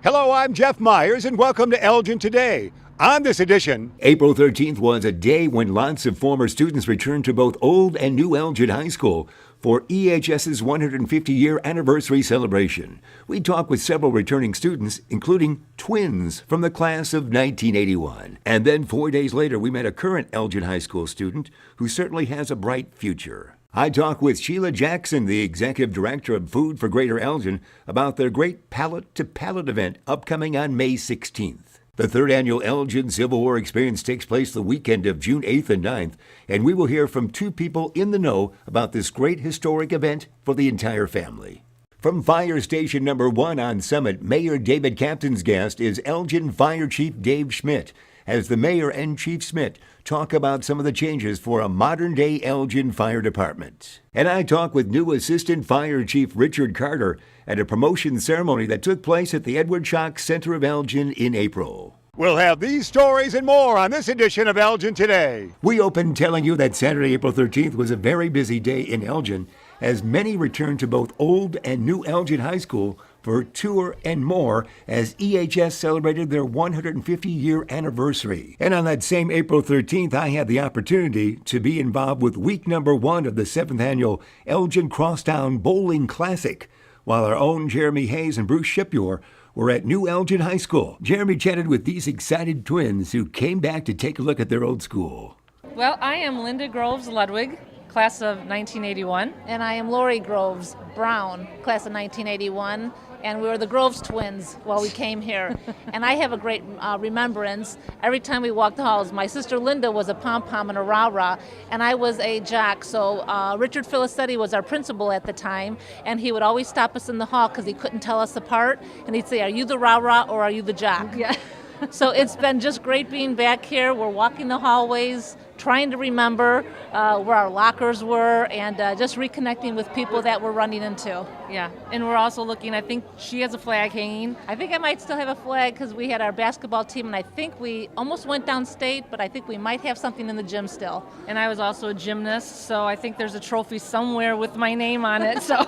Hello, I'm Jeff Myers, and welcome to Elgin Today. On this edition, April 13th was a day when lots of former students returned to both Old and New Elgin High School for EHS's 150-year anniversary celebration. We talked with several returning students, including twins from the class of 1981. And then 4 days later, we met a current Elgin High School student who certainly has a bright future. I talked with Sheila Jackson, the Executive Director of Food for Greater Elgin, about their great Palate to Palate event upcoming on May 16th. The third annual Elgin Civil War Experience takes place the weekend of June 8th and 9th, and we will hear from two people in the know about this great historic event for the entire family. From Fire Station Number 1 on Summit, Mayor David Captain's guest is Elgin Fire Chief Dave Schmidt, as the mayor and Chief Schmidt talk about some of the changes for a modern-day Elgin Fire Department. And I talk with new Assistant Fire Chief Richard Carter at a promotion ceremony that took place at the Edward Schock Center of Elgin in April. We'll have these stories and more on this edition of Elgin Today. We opened telling you that Saturday, April 13th was a very busy day in Elgin, as many returned to both Old and New Elgin High School for tour and more as EHS celebrated their 150-year anniversary. And on that same April 13th, I had the opportunity to be involved with week number 1 of the 7th annual Elgin Crosstown Bowling Classic, while our own Jeremy Hayes and Bruce Shipyor were at New Elgin High School. Jeremy chatted with these excited twins who came back to take a look at their old school. Well, I am Linda Groves Ludwig, class of 1981. And I am Lori Groves Brown, class of 1981. And we were the Groves twins while we came here. And I have a great remembrance. Every time we walked the halls, my sister Linda was a pom-pom and a rah-rah, and I was a jock. So Richard Filicetti was our principal at the time, and he would always stop us in the hall because he couldn't tell us apart. And he'd say, "Are you the rah-rah or are you the jock?" Yeah. So it's been just great being back here. We're walking the hallways, trying to remember where our lockers were, and just reconnecting with people that we're running into. Yeah, and we're also looking, I think she has a flag hanging. I think I might still have a flag because we had our basketball team, and I think we almost went downstate, but I think we might have something in the gym still. And I was also a gymnast, so I think there's a trophy somewhere with my name on it. So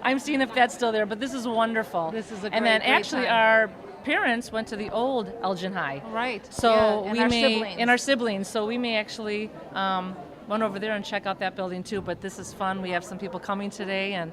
I'm seeing if that's still there, but this is wonderful. This is a great, and then great actually time. Our parents went to the old Elgin High. Right. So yeah, we our may, siblings. and our siblings, so we may actually run over there and check out that building too. But this is fun. We have some people coming today, and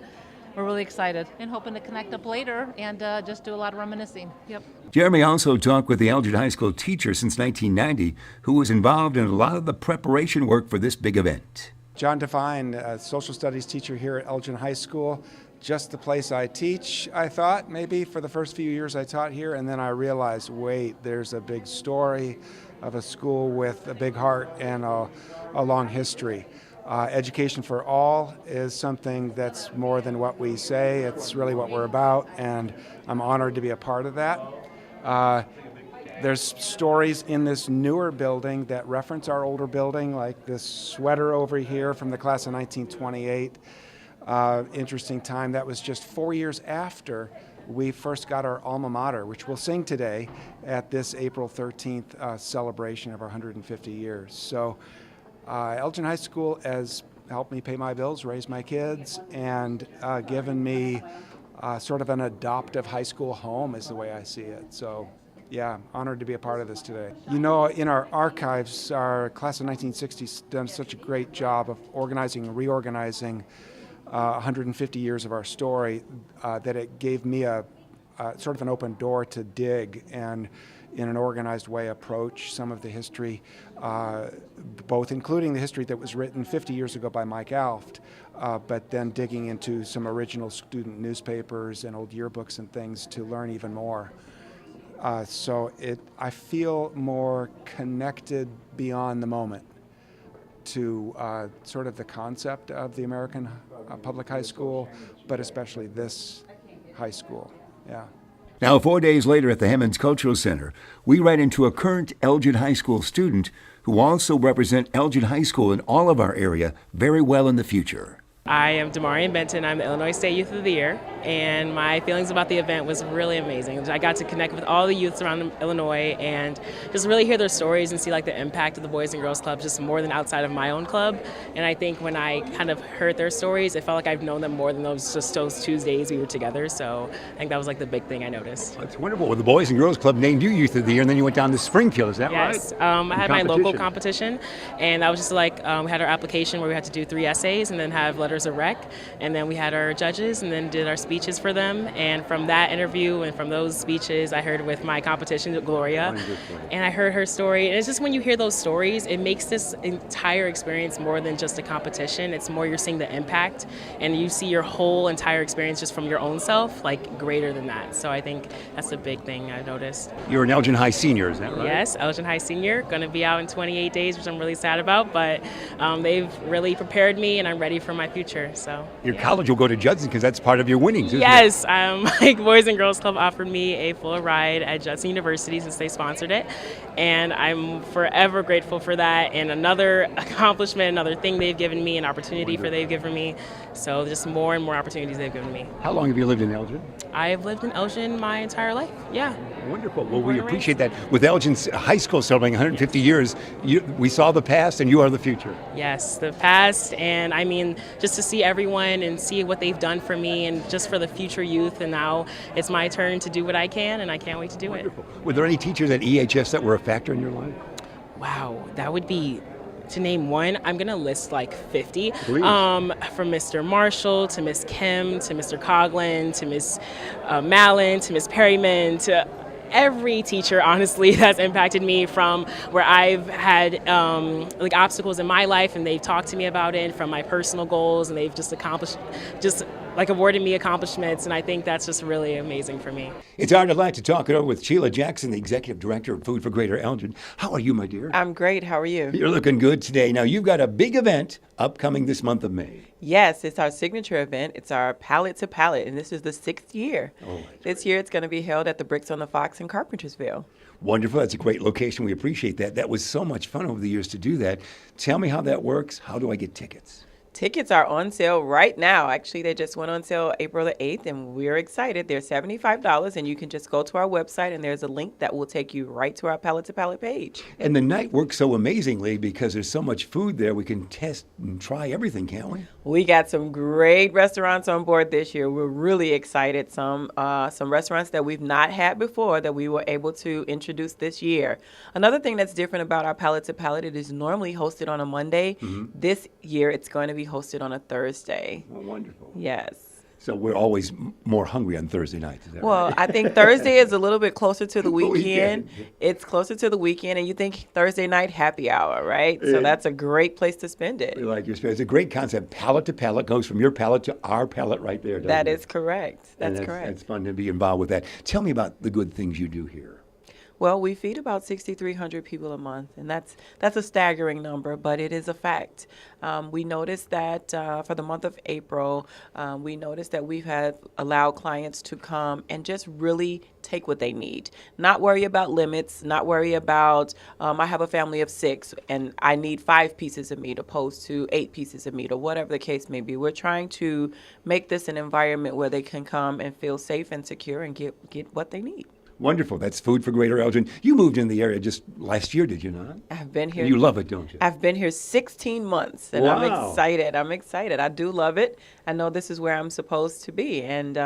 we're really excited. And hoping to connect up later and just do a lot of reminiscing. Yep. Jeremy also talked with the Elgin High School teacher since 1990, who was involved in a lot of the preparation work for this big event. John Devine, a social studies teacher here at Elgin High School. Just the place I teach, I thought, maybe for the first few years I taught here, and then I realized, wait, there's a big story of a school with a big heart and a long history. Education for all is something that's more than what we say. It's really what we're about, and I'm honored to be a part of that. There's stories in this newer building that reference our older building, like this sweater over here from the class of 1928. Interesting time. That was just 4 years after we first got our alma mater, which we'll sing today at this April 13th celebration of our 150 years. So Elgin High School has helped me pay my bills, raise my kids, and given me sort of an adoptive high school home is the way I see it. So yeah, honored to be a part of this today. You know, in our archives, our class of 1960's done such a great job of organizing and reorganizing 150 years of our story that it gave me a sort of an open door to dig and in an organized way approach some of the history, both including the history that was written 50 years ago by Mike Alft, but then digging into some original student newspapers and old yearbooks and things to learn even more. So I feel more connected beyond the moment to sort of the concept of the American public high school, but especially this high school. Yeah. Now, 4 days later at the Hemmons Cultural Center, we ran into a current Elgin High School student who also represent Elgin High School in all of our area very well in the future. I am Damarian Benton. I'm the Illinois State Youth of the Year, and my feelings about the event was really amazing. I got to connect with all the youths around Illinois and just really hear their stories and see like the impact of the Boys and Girls Club just more than outside of my own club. And I think when I kind of heard their stories, it felt like I've known them more than those Tuesdays we were together. So I think that was like the big thing I noticed. That's wonderful. Well, the Boys and Girls Club named you Youth of the Year, and then you went down to Springfield. Is that right? Yes. I had my local competition, and I was just like, we had our application where we had to do 3 essays and then have letters of rec, and then we had our judges and then did our speeches for them. And from that interview and from those speeches, I heard with my competition, Gloria, and I heard her story. And it's just when you hear those stories, it makes this entire experience more than just a competition. It's more you're seeing the impact, and you see your whole entire experience just from your own self, like greater than that. So I think that's a big thing I noticed. You're an Elgin High senior, is that right? Yes, Elgin High senior. Going to be out in 28 days, which I'm really sad about, but they've really prepared me, and I'm ready for my future. So your college will go to Judson because that's part of your winnings, isn't yes, it? my Boys and Girls Club offered me a full ride at Judson University since they sponsored it, and I'm forever grateful for that. And another accomplishment, another thing they've given me, an opportunity they've given me. So just more and more opportunities they've given me. How long have you lived in Elgin? I've lived in Elgin my entire life. Yeah. Wonderful. Well, we appreciate that. With Elgin's high school celebrating 150 years, we saw the past and you are the future. Yes, the past, and I mean, just to see everyone and see what they've done for me and just for the future youth, and now it's my turn to do what I can, and I can't wait to do it. Were there any teachers at EHS that were a factor in your life? Wow, that would be, to name one, I'm going to list like 50. Please. From Mr. Marshall to Miss Kim to Mr. Coughlin to Miss Mallon to Miss Perryman to every teacher, honestly, that's impacted me, from where I've had like obstacles in my life and they've talked to me about it, from my personal goals, and they've just awarded me accomplishments, and I think that's just really amazing for me. It's our delight to talk it over with Sheila Jackson, the Executive Director of Food for Greater Elgin. How are you, my dear? I'm great. How are you? You're looking good today. Now, you've got a big event upcoming this month of May. Yes, it's our signature event. It's our Palette to Palette, and this is the 6th year. This year it's going to be held at the Bricks on the Fox in Carpentersville. Wonderful. That's a great location. We appreciate that. That was so much fun over the years to do that. Tell me how that works. How do I get tickets? Tickets are on sale right now. Actually, they just went on sale April the 8th, and we're excited. They're $75, and you can just go to our website, and there's a link that will take you right to our Palette to Palette page. And the night works so amazingly because there's so much food there. We can test and try everything, can't we? We got some great restaurants on board this year. We're really excited. Some restaurants that we've not had before that we were able to introduce this year. Another thing that's different about our Palette to Palette, it is normally hosted on a Monday. This year, it's going to be hosted on a Thursday. Oh, wonderful. Yes. So we're always more hungry on Thursday nights, is that Well, right? I think Thursday is a little bit closer to the Weekend. weekend. It's closer to the weekend, and you think Thursday night happy hour, right? So that's a great place to spend it. We like your spirit. It's a great concept. Palate to palate goes from your palate to our palate right there, doesn't That it? is correct. That's And correct. It's fun to be involved with that. Tell me about the good things you do here. Well, we feed about 6,300 people a month, and that's a staggering number, but it is a fact. We noticed that for the month of April, we noticed that we've had allowed clients to come and just really take what they need. Not worry about limits, not worry about, I have a family of 6 and I need 5 pieces of meat opposed to 8 pieces of meat, or whatever the case may be. We're trying to make this an environment where they can come and feel safe and secure and get what they need. Wonderful. That's Food for Greater Elgin. You moved in the area just last year, did you not? I've been here. And you love it, don't you? I've been here 16 months, and Wow. I'm excited. I'm excited. I do love it. I know this is where I'm supposed to be, and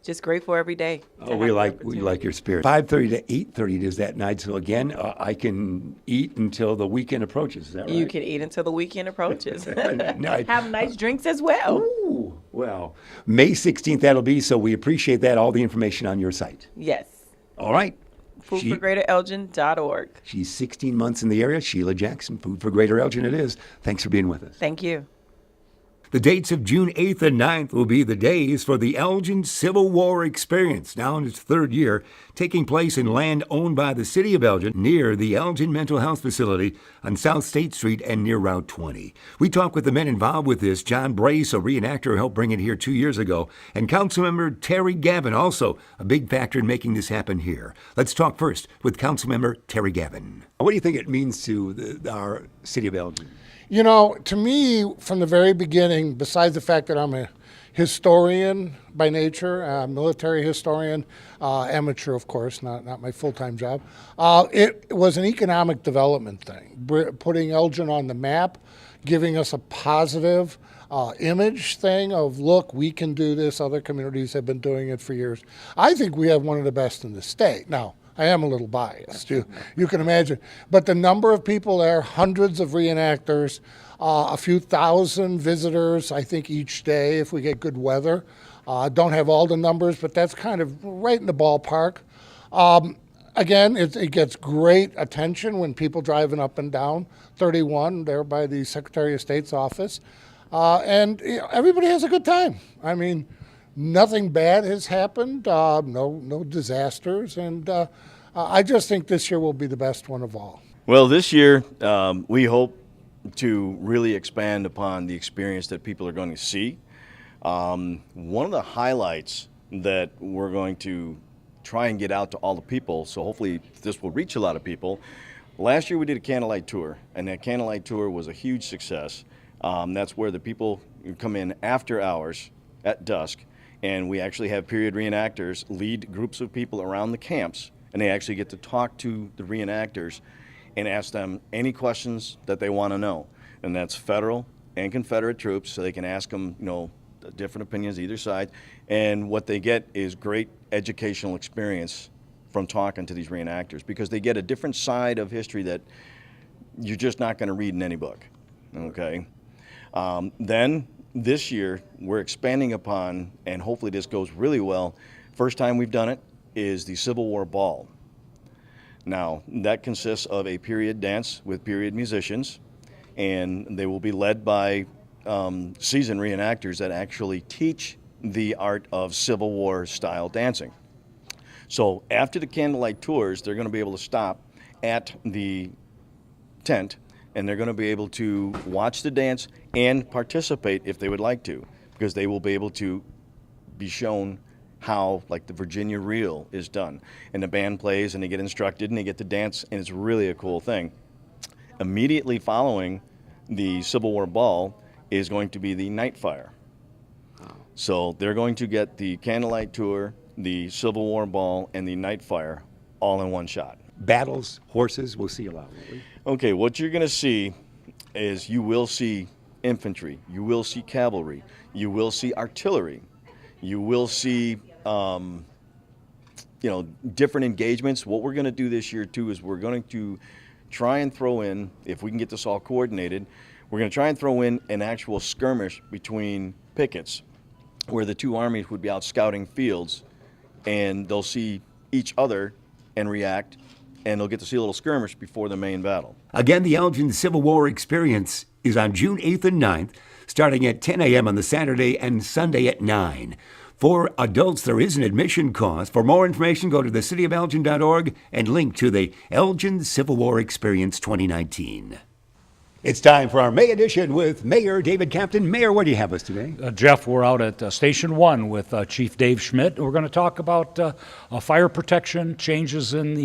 just grateful every day. Oh, we like your spirit. 5:30 to 8:30 it is that night. So again, I can eat until the weekend approaches. Is that right? You can eat until the weekend approaches. Nice. Have nice drinks as well. Ooh, well, May 16th that'll be. So we appreciate that. All the information on your site. Yes. All right. Foodforgreaterelgin.org. She's 16 months in the area. Sheila Jackson, Food for Greater Elgin it is. Thanks for being with us. Thank you. The dates of June 8th and 9th will be the days for the Elgin Civil War Experience, now in its 3rd year, taking place in land owned by the City of Elgin near the Elgin Mental Health Facility on South State Street and near Route 20. We talked with the men involved with this. John Brace, a reenactor who helped bring it here 2 years ago, and Councilmember Terry Gavin, also a big factor in making this happen here. Let's talk first with Councilmember Terry Gavin. What do you think it means to our City of Elgin? You know, to me, from the very beginning, besides the fact that I'm a historian by nature, a military historian, amateur, of course, not my full-time job, it was an economic development thing, putting Elgin on the map, giving us a positive image thing of, look, we can do this. Other communities have been doing it for years. I think we have one of the best in the state. Now, I am a little biased, you can imagine. But the number of people there, hundreds of reenactors, a few thousand visitors, I think, each day if we get good weather. Don't have all the numbers, but that's kind of right in the ballpark. Again, it gets great attention when people driving up and down 31 there by the Secretary of State's office. And everybody has a good time. I mean, nothing bad has happened, no disasters, and I just think this year will be the best one of all. Well, this year we hope to really expand upon the experience that people are going to see. One of the highlights that we're going to try and get out to all the people, so hopefully this will reach a lot of people. Last year we did a candlelight tour, and that candlelight tour was a huge success. That's where the people come in after hours at dusk, and we actually have period reenactors lead groups of people around the camps, and they actually get to talk to the reenactors and ask them any questions that they want to know. And that's federal and Confederate troops, so they can ask them, different opinions either side. And what they get is great educational experience from talking to these reenactors, because they get a different side of history that you're just not going to read in any book. Okay. Then this year we're expanding upon, and hopefully this goes really well. First time we've done it is the Civil War Ball. Now that consists of a period dance with period musicians, and they will be led by seasoned reenactors that actually teach the art of Civil War style dancing. So after the candlelight tours, they're going to be able to stop at the tent, and they're going to be able to watch the dance and participate if they would like to, because they will be able to be shown how, like, the Virginia reel is done. And the band plays, and they get instructed, and they get to dance, and it's really a cool thing. Immediately following the Civil War Ball is going to be the night fire. So they're going to get the candlelight tour, the Civil War Ball, and the night fire all in one shot. Battles, horses, we'll see a lot, won't we? Okay, what you're going to see is you will see infantry, you will see cavalry, you will see artillery, you will see different engagements. What we're going to do this year too is we're going to try and throw in, if we can get this all coordinated, we're going to try and throw in an actual skirmish between pickets, where the two armies would be out scouting fields, and they'll see each other and react, and they'll get to see a little skirmish before the main battle. Again, the Elgin Civil War Experience is on June 8th and 9th, starting at 10 a.m. on the Saturday and Sunday at 9. For adults, there is an admission cost. For more information, go to thecityofelgin.org and link to the Elgin Civil War Experience 2019. It's time for our May edition with Mayor David Captain. Mayor, what do you have us today? Jeff, we're out at Station 1 with Chief Dave Schmidt. We're going to talk about fire protection, changes in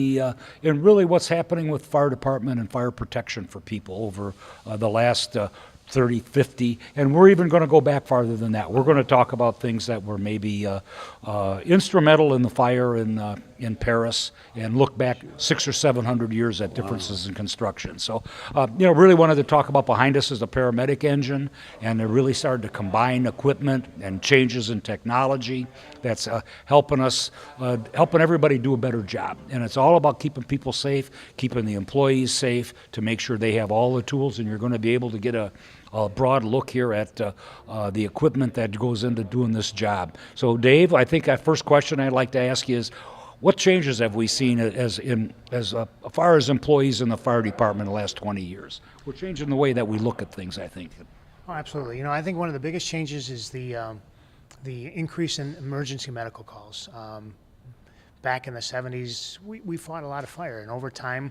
really what's happening with fire department and fire protection for people over the last 30, 50, and we're even going to go back farther than that. We're going to talk about things that were maybe instrumental in the fire in Paris, and look back 600 or 700 years at differences in construction. So, really wanted to talk about behind us is the paramedic engine, and they really started to combine equipment and changes in technology that's helping us, helping everybody do a better job. And it's all about keeping people safe, keeping the employees safe, to make sure they have all the tools, and you're going to be able to get a broad look here at the equipment that goes into doing this job. So, Dave, I think that first question I'd like to ask you is, what changes have we seen as far as employees in the fire department in the last 20 years? We're changing the way that we look at things, I think. Oh, absolutely. I think one of the biggest changes is the increase in emergency medical calls. Back in the 70s, we fought a lot of fire, and over time,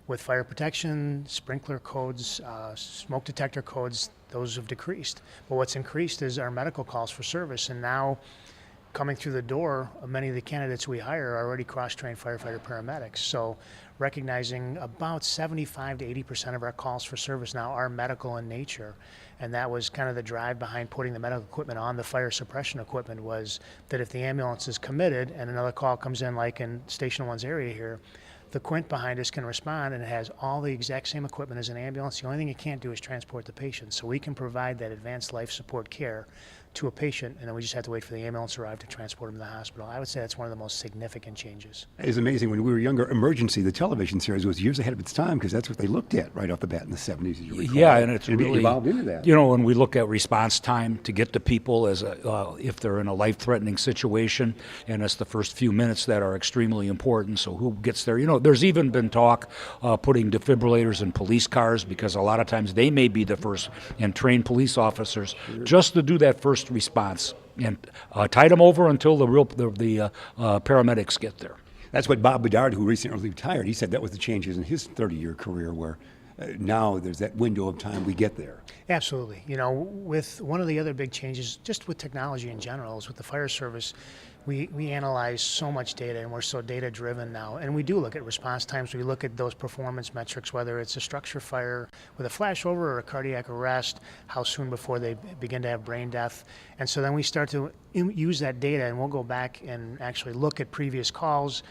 with fire protection, sprinkler codes, smoke detector codes, those have decreased. But what's increased is our medical calls for service, and now coming through the door, many of the candidates we hire are already cross-trained firefighter paramedics. So recognizing about 75 to 80% of our calls for service now are medical in nature. And that was kind of the drive behind putting the medical equipment on the fire suppression equipment, was that if the ambulance is committed and another call comes in, like in Station 1's area here, the quint behind us can respond, and it has all the exact same equipment as an ambulance. The only thing it can't do is transport the patient. So we can provide that advanced life support care to a patient, and then we just have to wait for the ambulance to arrive to transport him to the hospital. I would say that's one of the most significant changes. It's amazing. When we were younger, Emergency, the television series, was years ahead of its time because that's what they looked at right off the bat in the 70s, as you recall. Yeah, and it's really evolved into that. You know, when we look at response time to get to people as if they're in a life-threatening situation, and it's the first few minutes that are extremely important. So who gets there? You know, there's even been talk putting defibrillators in police cars, because a lot of times they may be the first, and trained police officers just to do that first response, and tide them over until the paramedics get there. That's what Bob Bedard, who recently retired, he said that was the changes in his 30-year career, where now there's that window of time we get there. Absolutely. You know, with one of the other big changes, just with technology in general, is with the fire service, we analyze so much data, and we're so data driven now. And we do look at response times. We look at those performance metrics, whether it's a structure fire with a flashover or a cardiac arrest, how soon before they begin to have brain death. And so then we start to use that data, and we'll go back and actually look at previous calls.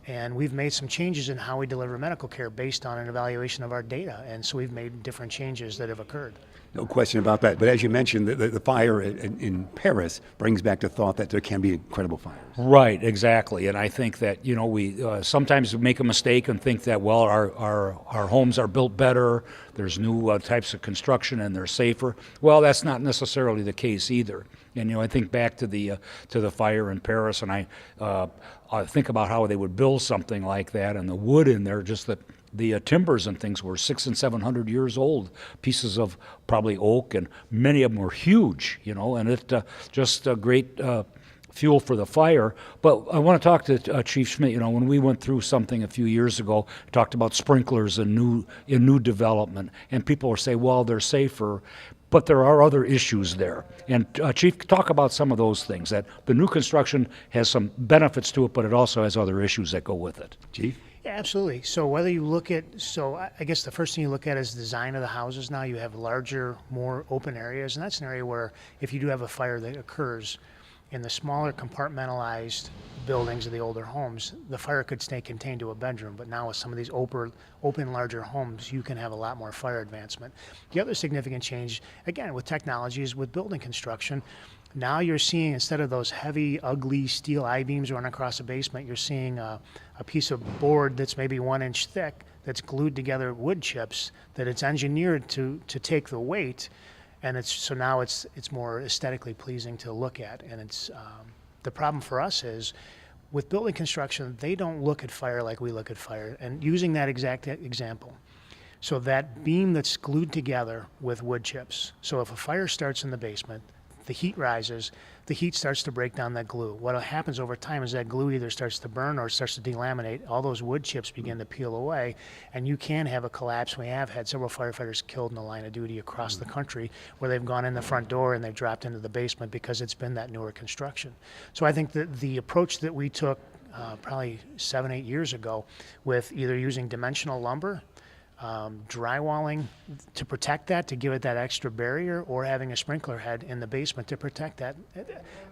And we've made some changes in how we deliver medical care based on an evaluation of our data. And so we've made different changes that have occurred. No question about that. But as you mentioned, the fire in Paris brings back the thought that there can be incredible fires. Right, exactly. And I think that, you know, we sometimes make a mistake and think that, well, our homes are built better, there's new types of construction, and they're safer. Well, that's not necessarily the case either. And, you know, I think back to the fire in Paris, and I think about how they would build something like that, and the wood in there, just the timbers and things were 600 and 700 years old, pieces of probably oak, and many of them were huge, you know, and it just a great fuel for the fire. But I want to talk to Chief Schmidt. You know, when we went through something a few years ago, talked about sprinklers in new development, and people will say, well, they're safer, but there are other issues there. And Chief, talk about some of those things, that the new construction has some benefits to it, but it also has other issues that go with it. Chief? Yeah, absolutely. So whether you look at, I guess the first thing you look at is the design of the houses now. You have larger, more open areas, and that's an area where if you do have a fire that occurs in the smaller compartmentalized buildings of the older homes, the fire could stay contained to a bedroom. But now with some of these open larger homes, you can have a lot more fire advancement. The other significant change, again, with technology, is with building construction. Now you're seeing, instead of those heavy, ugly steel I-beams running across a basement, you're seeing a piece of board that's maybe 1 inch thick that's glued together wood chips, that it's engineered to take the weight, and now it's more aesthetically pleasing to look at. And it's the problem for us is, with building construction, they don't look at fire like we look at fire. And using that exact example, so that beam that's glued together with wood chips, so if a fire starts in the basement, the heat rises, the heat starts to break down that glue. What happens over time is that glue either starts to burn or it starts to delaminate. All those wood chips begin to peel away, and you can have a collapse. We have had several firefighters killed in the line of duty across the country, where they've gone in the front door and they've dropped into the basement because it's been that newer construction. So I think that the approach that we took probably 7-8 years ago, with either using dimensional lumber, drywalling to protect that, to give it that extra barrier, or having a sprinkler head in the basement to protect that.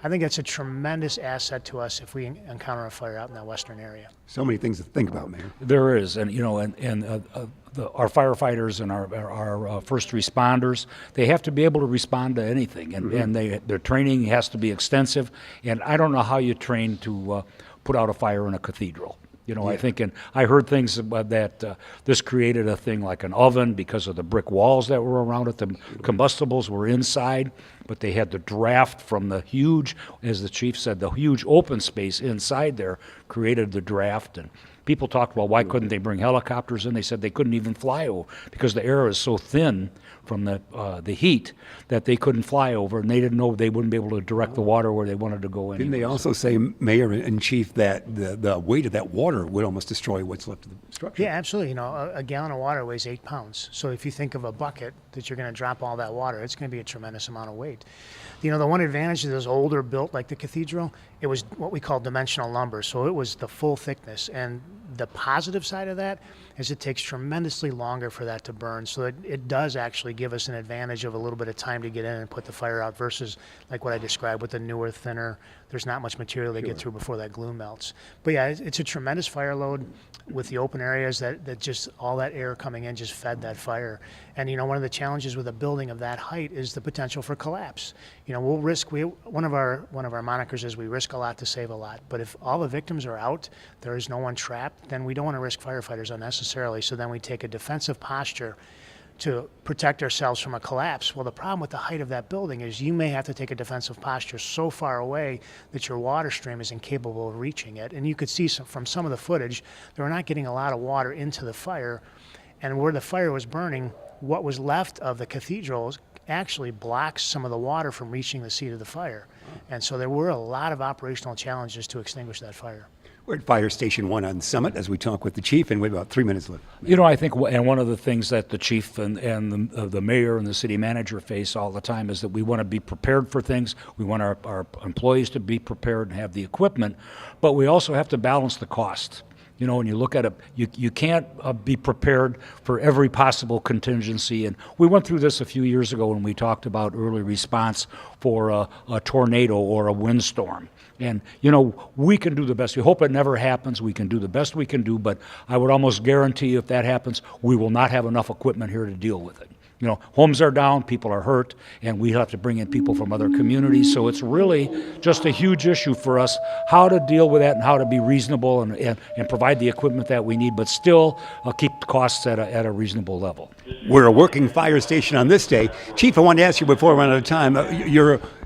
I think that's a tremendous asset to us if we encounter a fire out in that western area. So many things to think about, Mayor. There is, and you know, our firefighters and our first responders, they have to be able to respond to anything, and their training has to be extensive. And I don't know how you train to put out a fire in a cathedral. You know, I think, and I heard things about that this created a thing like an oven because of the brick walls that were around it. The combustibles were inside, but they had the draft from the huge, as the chief said, the huge open space inside there created the draft. And people talked, well, why couldn't they bring helicopters in? They said they couldn't even fly over because the air is so thin from the heat that they couldn't fly over, and they didn't know they wouldn't be able to direct the water where they wanted to go in. Didn't they also say, Mayor and Chief, that the weight of that water would almost destroy what's left of the structure? Yeah, absolutely. You know, a gallon of water weighs 8 pounds. So if you think of a bucket that you're going to drop all that water, it's going to be a tremendous amount of weight. height. You know, the one advantage of those older built like the cathedral, it was what we call dimensional lumber. So it was the full thickness. And the positive side of that is it takes tremendously longer for that to burn. So it does actually give us an advantage of a little bit of time to get in and put the fire out versus like what I described with the newer, thinner, there's not much material they get through before that glue melts. But yeah, it's a tremendous fire load with the open areas that just all that air coming in just fed that fire. And you know, one of the challenges with a building of that height is the potential for collapse. You know, one of our monikers is we risk a lot to save a lot. But if all the victims are out, there is no one trapped, then we don't want to risk firefighters unnecessarily. So then we take a defensive posture to protect ourselves from a collapse. Well, the problem with the height of that building is you may have to take a defensive posture so far away that your water stream is incapable of reaching it. And you could see from some of the footage, they were not getting a lot of water into the fire. And where the fire was burning, what was left of the cathedral actually blocks some of the water from reaching the seat of the fire. And so there were a lot of operational challenges to extinguish that fire. We're at Fire Station 1 on Summit as we talk with the chief, and we have about 3 minutes left. You know, I think, and one of the things that the chief and the mayor and the city manager face all the time is that we want to be prepared for things. We want our employees to be prepared and have the equipment, but we also have to balance the cost. You know, when you look at it, you can't be prepared for every possible contingency. And we went through this a few years ago when we talked about early response for a tornado or a windstorm. And, you know, we can do the best. We hope it never happens. We can do the best we can do, but I would almost guarantee if that happens, we will not have enough equipment here to deal with it. You know, homes are down, people are hurt, and we have to bring in people from other communities. So it's really just a huge issue for us how to deal with that and how to be reasonable and provide the equipment that we need, but still keep the costs at a reasonable level. We're a working fire station on this day. Chief, I wanted to ask you before we run out of time,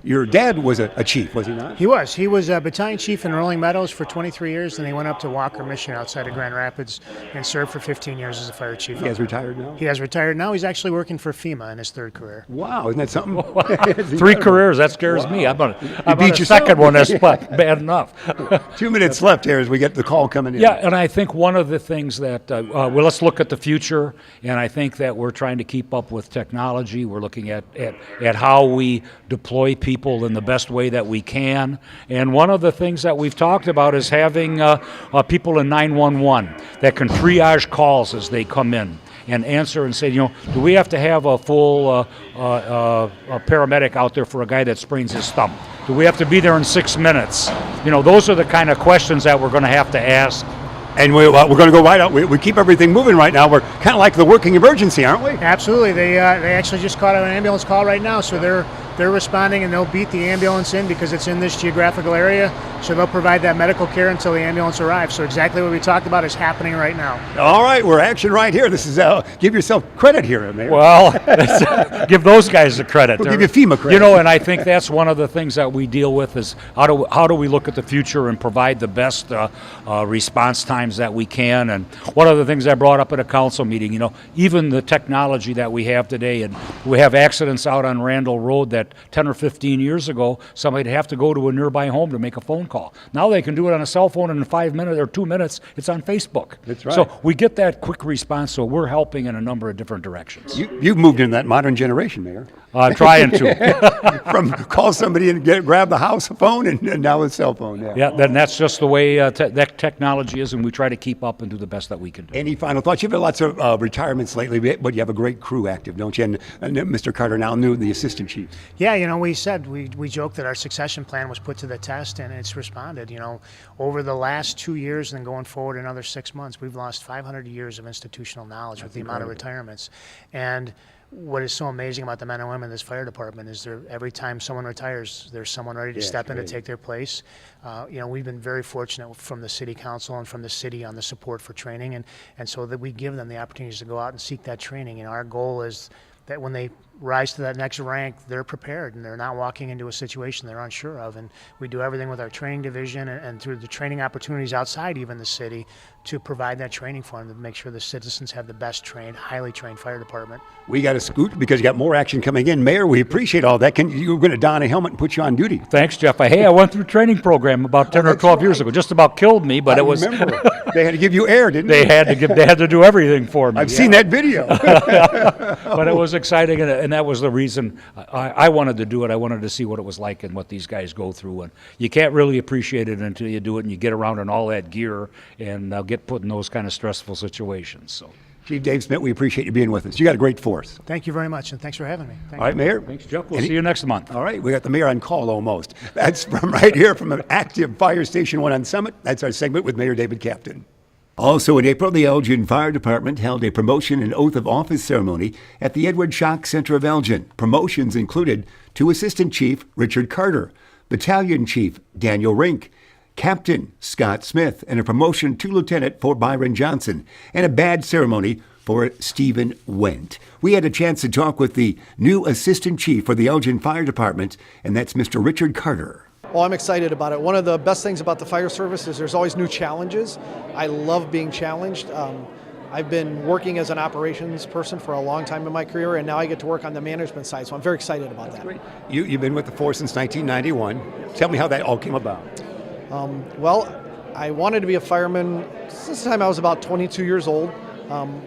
your dad was a chief, was he not? He was. He was a battalion chief in Rolling Meadows for 23 years, and he went up to Walker Mission outside of Grand Rapids and served for 15 years as a fire chief. He has retired now? He has retired now. He's actually working for FEMA in his third career. Wow, isn't that something? 3 careers, that scares me. I'm on a second one, that's bad enough. 2 minutes left here as we get the call coming in. Yeah, and I think one of the things that, well, let's look at the future, and I think that we're trying to keep up with technology. We're looking at how we deploy people in the best way that we can. And one of the things that we've talked about is having people in 911 that can triage calls as they come in and answer and say, you know, do we have to have a full paramedic out there for a guy that sprains his thumb? Do we have to be there in 6 minutes? You know, those are the kind of questions that we're going to have to ask. And we're going to go right out. We keep everything moving right now. We're kind of like the working emergency, aren't we? Absolutely. They actually just caught an ambulance call right now, so they're responding, and they'll beat the ambulance in because it's in this geographical area. So they'll provide that medical care until the ambulance arrives. So exactly what we talked about is happening right now. All right, we're action right here. This is give yourself credit here, Mayor. Well, give those guys the credit. We'll give you FEMA credit. You know, and I think that's one of the things that we deal with is how do we look at the future and provide the best response times that we can. And one of the things I brought up at a council meeting, you know, even the technology that we have today, and we have accidents out on Randall Road that 10 or 15 years ago, somebody'd have to go to a nearby home to make a phone call. Now they can do it on a cell phone, and in 5 minutes or 2 minutes, it's on Facebook. That's right. So we get that quick response, so we're helping in a number of different directions. You've moved into that modern generation, Mayor. I'm trying to. From call somebody and grab the house phone, and now it's cell phone. Yeah, then that's just the way that technology is, and we try to keep up and do the best that we can do. Any final thoughts? You've had lots of retirements lately, but you have a great crew active, don't you? And Mr. Carter now knew the assistant chief. Yeah, you know, we joked that our succession plan was put to the test, and it's responded. You know, over the last 2 years and going forward another 6 months, we've lost 500 years of institutional knowledge with the amount of retirements. And what is so amazing about the men and women in this fire department is every time someone retires, there's someone ready to step in to take their place. You know, we've been very fortunate from the city council and from the city on the support for training, and so that we give them the opportunities to go out and seek that training. And our goal is that when they rise to that next rank, they're prepared and they're not walking into a situation they're unsure of. And we do everything with our training division and through the training opportunities outside even the city to provide that training for them to make sure the citizens have the best trained, highly trained fire department. We got to scoot because you got more action coming in. Mayor, we appreciate all that. You're going to don a helmet and put you on duty. Thanks, Jeff. Hey, I went through a training program about 10 or 12 years ago. Just about killed me, but I it was. Remember. They had to give you air, didn't they? They had to do everything for me. I've seen that video. But it was exciting, and that was the reason I wanted to do it. I wanted to see what it was like and what these guys go through. And you can't really appreciate it until you do it and you get around in all that gear and get put in those kind of stressful situations. So, Chief Dave Schmidt, we appreciate you being with us. You got a great force. Thank you very much, and thanks for having me. All right, Mayor. thanks, Chuck. We'll see you next month. All right, we got the mayor on call almost. That's from right here from an active Fire Station 1 on Summit. That's our segment with Mayor David Captain. Also in April, the Elgin Fire Department held a promotion and oath of office ceremony at the Edward Schock Center of Elgin. Promotions included to Assistant Chief Richard Carter, Battalion Chief Daniel Rink, Captain Scott Smith, and a promotion to Lieutenant for Byron Johnson, and a badge ceremony for Stephen Wendt. We had a chance to talk with the new Assistant Chief for the Elgin Fire Department, and that's Mr. Richard Carter. Well, I'm excited about it. One of the best things about the fire service is there's always new challenges. I love being challenged. I've been working as an operations person for a long time in my career, and now I get to work on the management side, so I'm very excited about that. Great. You've been with the force since 1991. Tell me how that all came about. Well, I wanted to be a fireman since the time I was about 22 years old.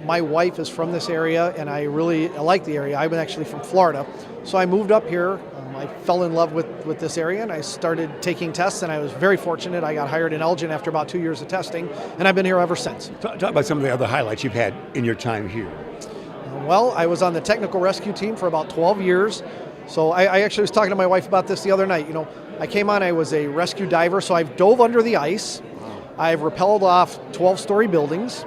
My wife is from this area, and I really like the area. I'm actually from Florida, so I moved up here. I fell in love with this area, and I started taking tests, and I was very fortunate. I got hired in Elgin after about 2 years of testing, and I've been here ever since. Talk about some of the other highlights you've had in your time here. Well, I was on the technical rescue team for about 12 years. So I actually was talking to my wife about this the other night. You know, I came on, I was a rescue diver, so I've dove under the ice. I've rappelled off 12-story buildings.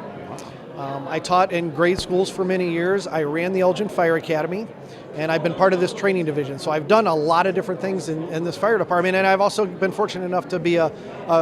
I taught in grade schools for many years. I ran the Elgin Fire Academy, and I've been part of this training division. So I've done a lot of different things in this fire department, and I've also been fortunate enough to be a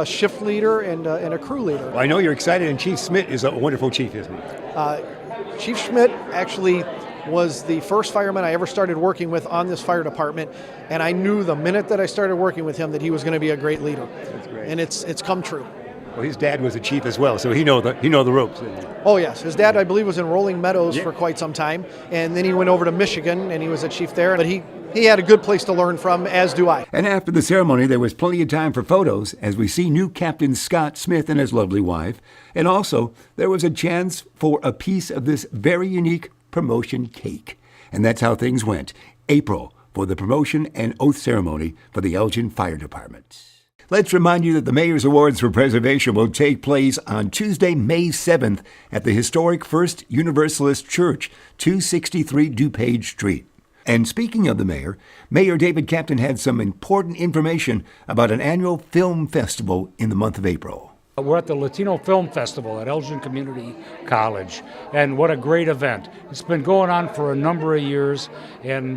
shift leader and a crew leader. Well, I know you're excited, and Chief Schmidt is a wonderful chief, isn't he? Chief Schmidt actually was the first fireman I ever started working with on this fire department, and I knew the minute that I started working with him that he was going to be a great leader. That's great. And it's come true. Well, his dad was a chief as well, so he know the ropes. Oh yes, his dad I believe was in Rolling Meadows for quite some time, and then he went over to Michigan and he was a chief there. But he had a good place to learn from, as do I. And after the ceremony, there was plenty of time for photos as we see new Captain Scott Smith and his lovely wife, and also there was a chance for a piece of this very unique promotion cake. And that's how things went. April for the promotion and oath ceremony for the Elgin Fire Department. Let's remind you that the Mayor's Awards for Preservation will take place on Tuesday, May 7th at the historic First Universalist Church, 263 DuPage Street. And speaking of the mayor, Mayor David Captain had some important information about an annual film festival in the month of April. We're at the Latino Film Festival at Elgin Community College, and what a great event. It's been going on for a number of years, and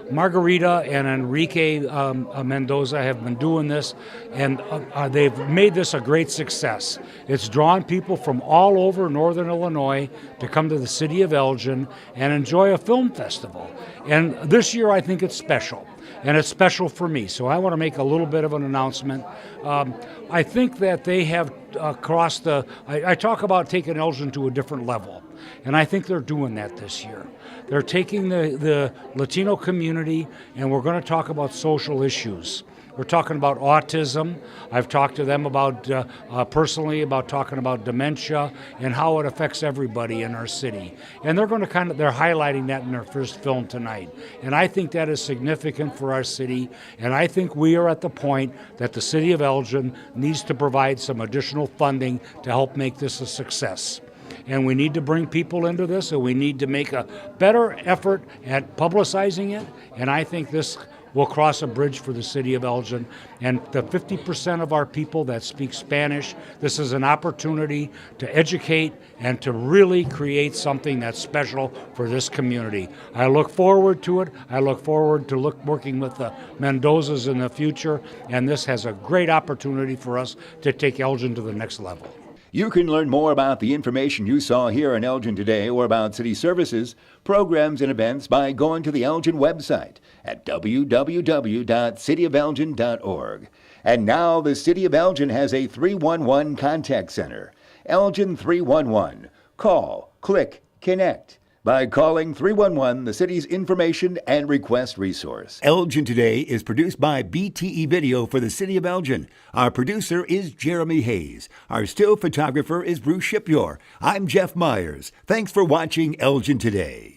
Margarita and Enrique Mendoza have been doing this, and they've made this a great success. It's drawn people from all over northern Illinois to come to the city of Elgin and enjoy a film festival. And this year I think it's special. And it's special for me, so I want to make a little bit of an announcement. I think that they have crossed the... I talk about taking Elgin to a different level, and I think they're doing that this year. They're taking the Latino community, and we're going to talk about social issues. We're talking about autism. I've talked to them about personally about talking about dementia and how it affects everybody in our city. And they're going to they're highlighting that in their first film tonight. And I think that is significant for our city. And I think we are at the point that the city of Elgin needs to provide some additional funding to help make this a success. And we need to bring people into this, and we need to make a better effort at publicizing it. And I think this will cross a bridge for the city of Elgin. And the 50% of our people that speak Spanish, this is an opportunity to educate and to really create something that's special for this community. I look forward to it. I look forward to working with the Mendozas in the future. And this has a great opportunity for us to take Elgin to the next level. You can learn more about the information you saw here in Elgin today or about city services, programs, and events by going to the Elgin website at www.cityofelgin.org. And now the City of Elgin has a 311 contact center. Elgin 311. Call, click, connect by calling 311, the city's information and request resource. Elgin Today is produced by BTE Video for the City of Elgin. Our producer is Jeremy Hayes. Our still photographer is Bruce Shipyor. I'm Jeff Myers. Thanks for watching Elgin Today.